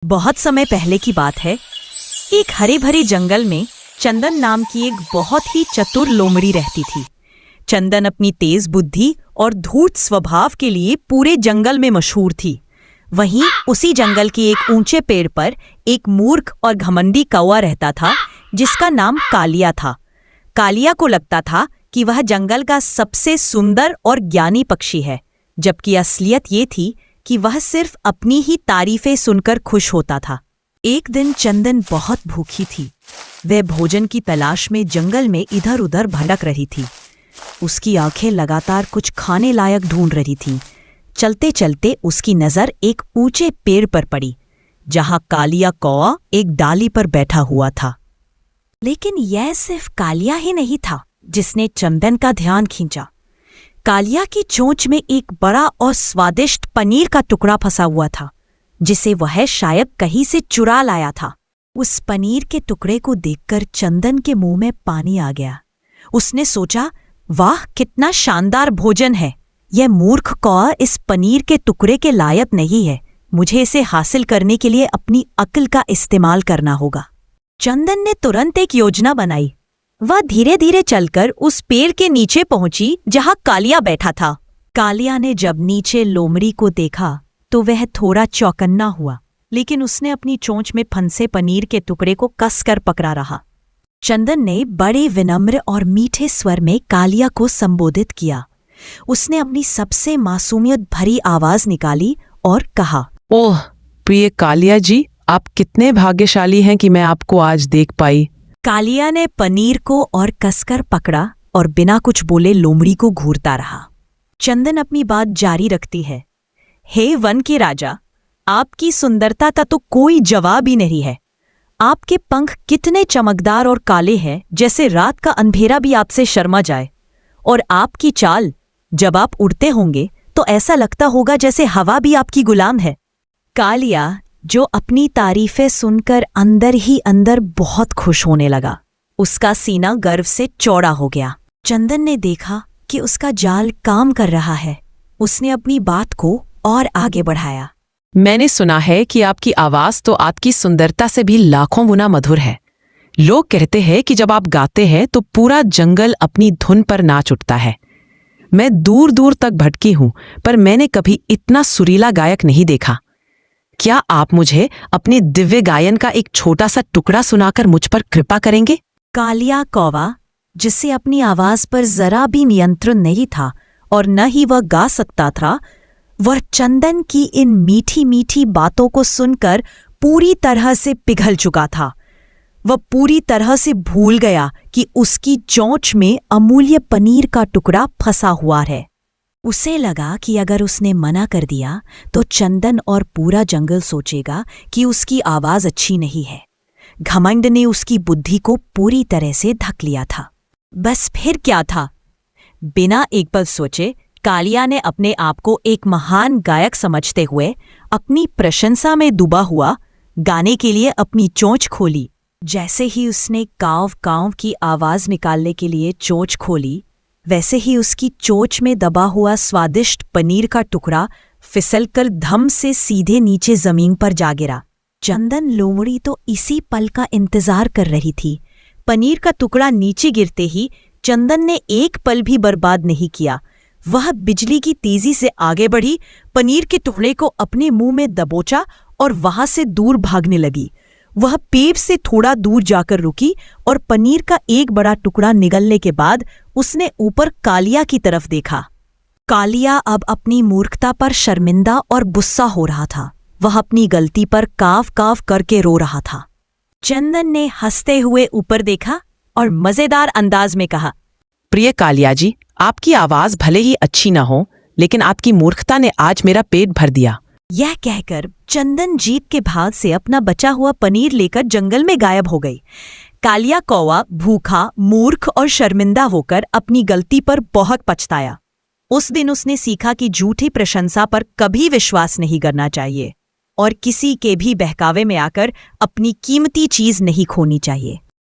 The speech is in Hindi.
बहुत समय पहले की बात है। एक हरे भरे जंगल में चंदन नाम की एक बहुत ही चतुर लोमड़ी रहती थी। चंदन अपनी तेज बुद्धि और धूर्त स्वभाव के लिए पूरे जंगल में मशहूर थी। वहीं उसी जंगल के एक ऊंचे पेड़ पर एक मूर्ख और घमंडी कौवा रहता था, जिसका नाम कालिया था। कालिया को लगता था कि वह जंगल का सबसे सुंदर और ज्ञानी पक्षी है, जबकि असलियत ये थी कि वह सिर्फ अपनी ही तारीफें सुनकर खुश होता था। एक दिन चंदन बहुत भूखी थी। वह भोजन की तलाश में जंगल में इधर उधर भटक रही थी। उसकी आंखें लगातार कुछ खाने लायक ढूंढ रही थीं। चलते चलते उसकी नज़र एक ऊंचे पेड़ पर पड़ी, जहां कालिया कौवा एक डाली पर बैठा हुआ था। लेकिन यह सिर्फ कालिया ही नहीं था जिसने चंदन का ध्यान खींचा। कालिया की चोंच में एक बड़ा और स्वादिष्ट पनीर का टुकड़ा फंसा हुआ था, जिसे वह शायद कहीं से चुरा लाया था। उस पनीर के टुकड़े को देखकर चंदन के मुंह में पानी आ गया। उसने सोचा, वाह, कितना शानदार भोजन है। यह मूर्ख कौवा इस पनीर के टुकड़े के लायक नहीं है। मुझे इसे हासिल करने के लिए अपनी अक्ल का इस्तेमाल करना होगा। चंदन ने तुरंत एक योजना बनाई। वह धीरे धीरे चलकर उस पेड़ के नीचे पहुंची जहां कालिया बैठा था। कालिया ने जब नीचे लोमड़ी को देखा तो वह थोड़ा चौकन्ना हुआ, लेकिन उसने अपनी चोंच में फंसे पनीर के टुकड़े को कसकर पकड़ा रहा। चंदन ने बड़े विनम्र और मीठे स्वर में कालिया को संबोधित किया। उसने अपनी सबसे मासूमियत भरी आवाज निकाली और कहा, ओह प्रिय कालिया जी, आप कितने भाग्यशाली हैं कि मैं आपको आज देख पाई। कालिया ने पनीर को और कसकर पकड़ा और बिना कुछ बोले लोमड़ी को घूरता रहा। चंदन अपनी बात जारी रखती है, हे वन के राजा, आपकी सुंदरता का तो कोई जवाब ही नहीं है। आपके पंख कितने चमकदार और काले हैं, जैसे रात का अंधेरा भी आपसे शर्मा जाए। और आपकी चाल, जब आप उड़ते होंगे तो ऐसा लगता होगा जैसे हवा भी आपकी गुलाम है। कालिया, जो अपनी तारीफें सुनकर अंदर ही अंदर बहुत खुश होने लगा, उसका सीना गर्व से चौड़ा हो गया। चंदन ने देखा कि उसका जाल काम कर रहा है। उसने अपनी बात को और आगे बढ़ाया। मैंने सुना है कि आपकी आवाज तो आपकी सुंदरता से भी लाखों गुना मधुर है। लोग कहते हैं कि जब आप गाते हैं तो पूरा जंगल अपनी धुन पर नाच उठता है। मैं दूर दूर तक भटकी हूं, पर मैंने कभी इतना सुरीला गायक नहीं देखा। क्या आप मुझे अपने दिव्य गायन का एक छोटा सा टुकड़ा सुनाकर मुझ पर कृपा करेंगे? कालिया कौवा, जिसे अपनी आवाज पर जरा भी नियंत्रण नहीं था और न ही वह गा सकता था, वह चंदन की इन मीठी मीठी बातों को सुनकर पूरी तरह से पिघल चुका था। वह पूरी तरह से भूल गया कि उसकी चोंच में अमूल्य पनीर का टुकड़ा फंसा हुआ है। उसे लगा कि अगर उसने मना कर दिया तो चंदन और पूरा जंगल सोचेगा कि उसकी आवाज अच्छी नहीं है। घमंड ने उसकी बुद्धि को पूरी तरह से ढक लिया था। बस फिर क्या था? बिना एक पल सोचे कालिया ने अपने आप को एक महान गायक समझते हुए अपनी प्रशंसा में डूबा हुआ गाने के लिए अपनी चोंच खोली। जैसे ही उसने काव काव की आवाज निकालने के लिए चोंच खोली, वैसे ही उसकी चोंच में दबा हुआ स्वादिष्ट पनीर का टुकड़ा फिसलकर धम से सीधे नीचे जमीन पर जा गिरा। चंदन लोमड़ी तो इसी पल का इंतजार कर रही थी। पनीर का टुकड़ा नीचे गिरते ही चंदन ने एक पल भी बर्बाद नहीं किया। वह बिजली की तेजी से आगे बढ़ी, पनीर के टुकड़े को अपने मुंह में दबोचा और वहां से दूर भागने लगी। वह पेड़ से थोड़ा दूर जाकर रुकी और पनीर का एक बड़ा टुकड़ा निगलने के बाद उसने ऊपर कालिया की तरफ देखा। कालिया अब अपनी मूर्खता पर शर्मिंदा और गुस्सा हो रहा था। वह अपनी गलती पर काव काव करके रो रहा था। चंदन ने हंसते हुए ऊपर देखा और मजेदार अंदाज में कहा, प्रिय कालिया जी, आपकी आवाज भले ही अच्छी ना हो, लेकिन आपकी मूर्खता ने आज मेरा पेट भर दिया। यह कहकर चंदन जीत के भाग से अपना बचा हुआ पनीर लेकर जंगल में गायब हो गई। कालिया कौवा भूखा, मूर्ख और शर्मिंदा होकर अपनी गलती पर बहुत पछताया। उस दिन उसने सीखा कि झूठी प्रशंसा पर कभी विश्वास नहीं करना चाहिए और किसी के भी बहकावे में आकर अपनी कीमती चीज नहीं खोनी चाहिए।